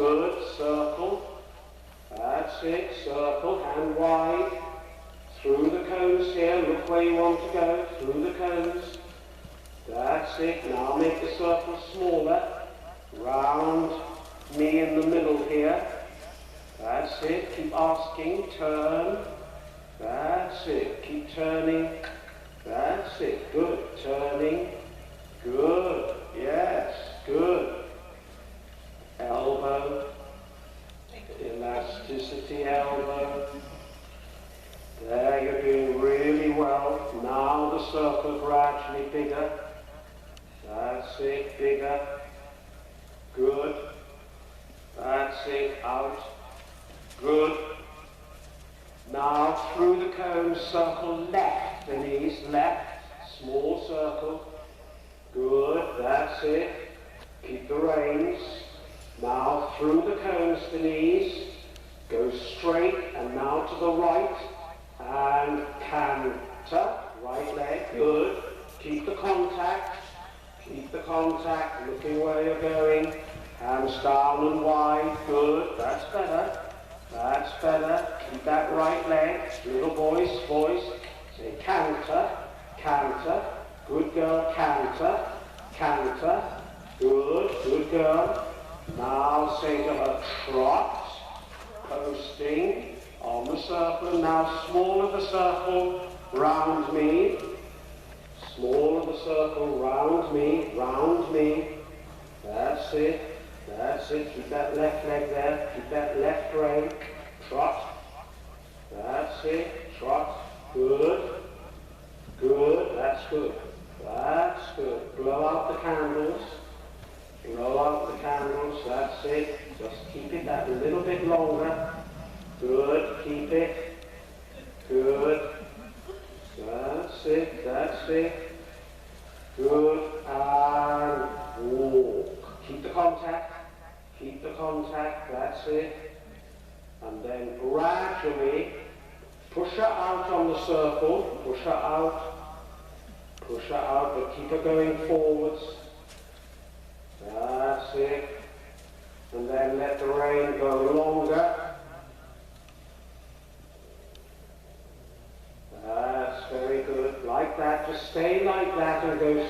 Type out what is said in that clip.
good. Circle. That's it. Circle. Hand wide. Through the cones here. Look where you want to go. Through the cones. That's it. Now make the circle smaller. Round me in the middle here. That's it. Keep asking. Turn. That's it. Keep turning. That's it. Good. Turning. Good. Yes. Good. Elbow. Elasticity elbow. There, you're doing really well. Now the circle gradually bigger. That's it. Bigger. Good. That's it. Out. Good. Now through the cone, circle left, the knees, left, small circle. Good, that's it. Keep the reins. Now through the cones, the knees, go straight and now to the right, and canter, right leg, good. Keep the contact, looking where you're going. Hands down and wide, good, that's better. That's better. Keep that right leg. Little voice. Say canter, canter. Good girl, canter, canter. Good girl. Now say to her trot, posting on the circle. Now smaller the circle round me. Smaller the circle round me. That's it. That's it. Keep that left leg there. Keep that left rein. Trot. That's it. Trot. Good. Good. That's good. That's good. Blow out the candles. Blow out the candles. That's it. Just keep it that little bit longer. Good. Keep it. Good. That's it. That's it. Good. And walk. Keep the contact. Keep the contact, that's it. And then gradually push her out on the circle, push her out, but keep her going forwards. That's it. And then let the rein go longer. That's very good. Like that, just stay like that and go